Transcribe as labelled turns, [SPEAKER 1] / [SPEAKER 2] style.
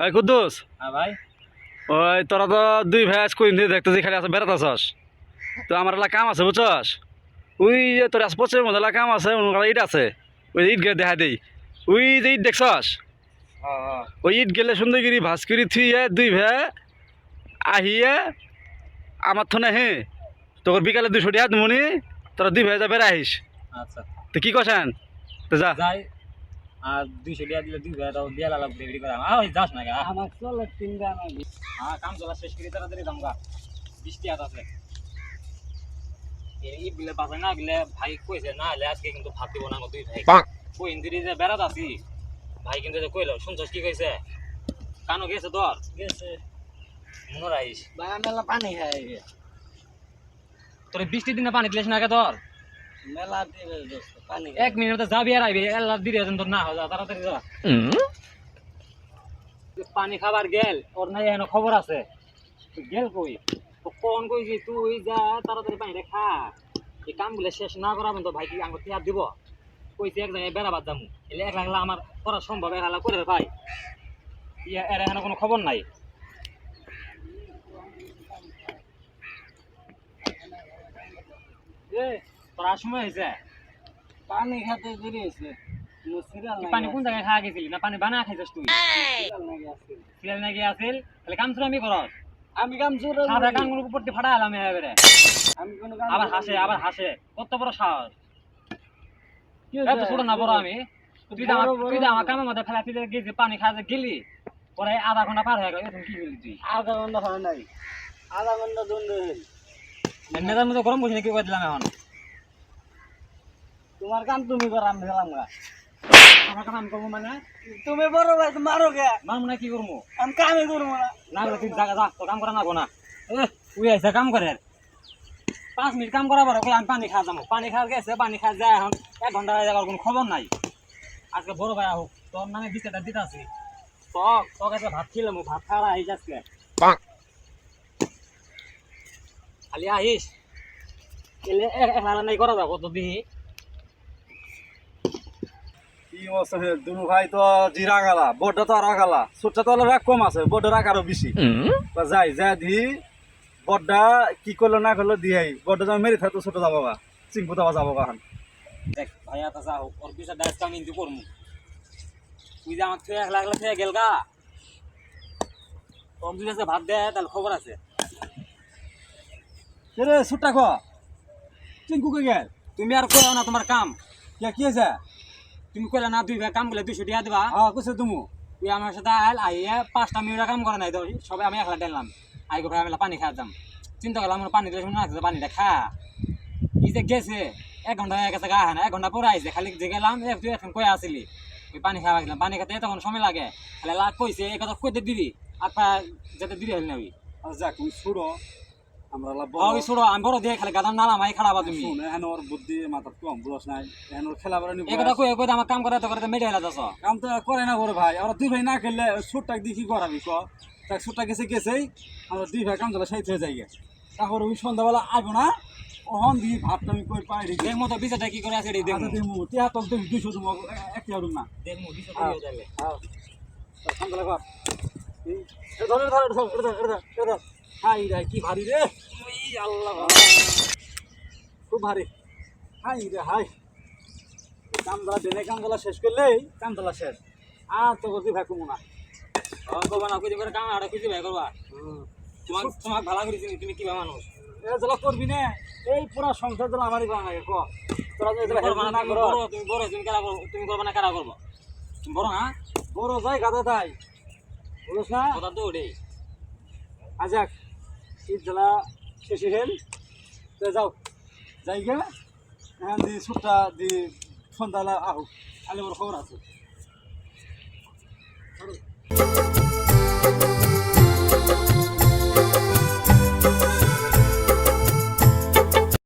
[SPEAKER 1] এই কুদ্দুস,
[SPEAKER 2] হ্যাঁ ভাই।
[SPEAKER 1] ওই তোরা তো দুই ভাই আজ কইন দিয়ে দেখতেছি খালি আছে বেড়াতেছস। তো আমার এলাকা কাম আছে বুঝছস। ওই যে তোর আশপাশের মধ্যে এলাকা কাম আছে, ওখানে ইট আছে। ওই ইট গেলে দেখা দেই। ওই যে ইট দেখছস,
[SPEAKER 2] হ্যাঁ
[SPEAKER 1] ওই ইট গেলে সুন্দরগিরি ভাস্করি থুইয়ে দুই ভাই আহিয়ে আমার থনে হে তোর বিকালে 200 টাকা দিমুনি, তোরা দুই ভাই যা বেড়া আহিস।
[SPEAKER 2] আচ্ছা
[SPEAKER 1] তো কি কছেন? তো যা।
[SPEAKER 2] যাই। আর 200 টাকা দিলে 2 টাকা দিয়া লাভ রেডি করে ওই যাস না গা আমার চলে 3 টাকা না। হ্যাঁ কাম চলা শেষ করে তাড়াতাড়ি দাম গা। 20 টাকা আছে। এই বিলে বাজার না গেলে ভাই কইছে না হলে আজকে কিন্তু ভাত দিব না দুই ভাই। কই ইন্দিরি যে বেড়াত আছি ভাই কিন্তু যে কইলো শুনছস কি কইছে? কানো গেছে তোর গেছে মনে রাইস ভাই মেলা পানি খাই তোর 20 দিনে পানি দিলেছ না কে তোর মেলা দিবে দোস্ত পানি 1 মিনিটে যাবি আর আইবি আল্লাহ দিরে তোর না হয় তাড়াতাড়ি যা পানি খাবার গেল ওর নাই এখনো খবর আছে তুই গেল কই তো কোন কইছি তুই যা তাড়াতাড়ি পানি খা এই কামগুলো শেষ না করা তো ভাই কি আঙ্গুর টিয়া দিব কইছি এক জায়গায় বেড়াবার যামু এলে এক লাগলা আমার করা সম্ভব এক লাগলা করে ভাই ইয়া এর এখনো কোনো খবর নাই এ তোর সময় হয়েছে পানি খেতে দেরি হয়েছে পানি কোন জায়গায় খাওয়া গেছিলি না পানি বানা খাইছিস তুই সিরিয়াল নাকি আসিল তাহলে কাম শুরু আমি করস আমি কাম শুরু সাদা কামগুলো উপর দিয়ে ফাটা এলাম এবারে আমি কোন আবার হাসে কত বড় সাহস এত ছোট না বড় আমি তুই তো আমার কামের মধ্যে ফেলা তুই গেছি পানি খাওয়া গেলি পরে আধা ঘন্টা পার হয়ে গেল এখন কি বলি তুই আধা ঘন্টা হয় নাই আধা ঘন্টা দণ্ড মেজার মধ্যে গরম বসে কি করে দিলাম এখন তোমার কাম তুমি করো আমি গেলাম গা আমার কাম আমি করবো মানে তুমি বড় ভাই মারো গে মারবো না কি করবো আমি কামই করবো না না বলে তুই জায়গা যা তো কাম করা না গোনা তুই আইসা কাম করে 5 মিনিট কাম করা বড় আমি পানি খাওয়া যাবো পানি খাওয়া গেছে পানি খাওয়া যায় এখন 1 ঘন্টা হয়ে যাওয়ার কোনো খবর নাই আজকে বড় ভাই হোক তোর নামে বিছাটা দিতে আছি তোর কাছে ভাত খেলাম ভাত খাওয়া আইস আজকে খালি আহিস এলে এক নাই করা যাবো তো দিহি
[SPEAKER 1] কি অবস্থা হে দুনু ভাই তো জিরা গালা বড়টা তো আর গালা ছোটটা তো রাগ কম আছে বড় রাগ আরো বেশি যাই যা দি বড়টা কি করলো না করলো দিয়াই বড়টা যা মেরে থাকতো ছোট যাবো গা চিংপু দাবা যাবো গা
[SPEAKER 2] দেখ ভাইয়া তো যা হোক ওর পিছনে ডাইস কাম ইন্তু করমু তুই যে আমাকে এক লাখ থেকে গেল গা তোর দুই কাছে ভাত দে তাহলে খবর আছে
[SPEAKER 1] রে ছোটটা ক চিংকু কে গেল
[SPEAKER 2] তুমি আর কইও না তোমার কাম
[SPEAKER 1] কি আছে
[SPEAKER 2] তুমি কইলা না দুই ভাই কাম করলে 200 টাকা দিবা
[SPEAKER 1] হ্যাঁ কইছে তুমি
[SPEAKER 2] তুই আমার সাথে আইল আইয়া 5টা মিনিট কাম করে নাই তো সবাই আমি একলা দিলাম আই গো ভাই আমি পানি খাওয়া যাম চিন্তা করলাম আমার পানি দিলে শুনে না পানিটা খা এই যে গেছে 1 ঘন্টা হয়ে গেছে গা না 1 ঘন্টা পরে আইছে খালি যে গেলাম তুই এখন কই আসিলি ওই পানি খাওয়া গেলাম পানি খেতে তখন সময় লাগে খালি লাগ কইছে এই কথা কইতে দিবি আপা যেতে দিবি হল না ওই
[SPEAKER 1] যাক তুমি ছুড়ো আমরা লাভ
[SPEAKER 2] ওই ছোড়ো আমি বড় দিয়ে খালি গাদাম নালাম আই খাড়াবা তুমি
[SPEAKER 1] এখন ওর বুদ্ধি মাথা কম বুঝছ নাই এখন ওর খেলা বেড়ানি
[SPEAKER 2] এই কথা কই আমার কাম করে তো করে মেডে হেলা যাস
[SPEAKER 1] কাম তো করে না বড় ভাই আমরা দুই ভাই না খেললে ছোটটা দিয়ে কি করাবি ক তাই ছোটটা গেছেই আমরা দুই ভাই কাম চলে সাইড হয়ে যাই তারপর ওই সন্ধ্যাবেলা আসবো না ওহন দিয়ে ভাতটা আমি কই পাই রে
[SPEAKER 2] দেখ মতো বিচারটা কি করে আছে রে দেখ
[SPEAKER 1] দেখমু টিয়া তো 200 তুমি এক টিয়া না
[SPEAKER 2] দেখমু বিচার করে যাবে
[SPEAKER 1] হ্যাঁ কাম চলে কর এই ধরে হাই রে কি ভারী রে ওই আল্লাহ খুব ভারী হাই রে হাই কামদলা দিনে কামদলা শেষ করলেই কামদলা শেষ আর তো করতে ভাই কমু না
[SPEAKER 2] করবা না কইতে করে কাম আর কইতে ভাই করবা তোমাক ভালো করেছি তুমি কি মানুষ
[SPEAKER 1] এ জলা করবি না এই পুরো সংসার জলা আমারই বানা লাগে ক তোরা যদি হেল্প না করো
[SPEAKER 2] তুমি বড় তুমি কারা করব তুমি করবা না কারা করব তুমি বড় না
[SPEAKER 1] বড় যাই গাদা তাই বুঝছ না
[SPEAKER 2] কথা তো ওটাই
[SPEAKER 1] আজাক ঈদ জলা শেষে হেল তো যাও যাই গে এখন দি সুটটা দি সন্ধ্যাবেলা আহ আলে বড় খবর আছে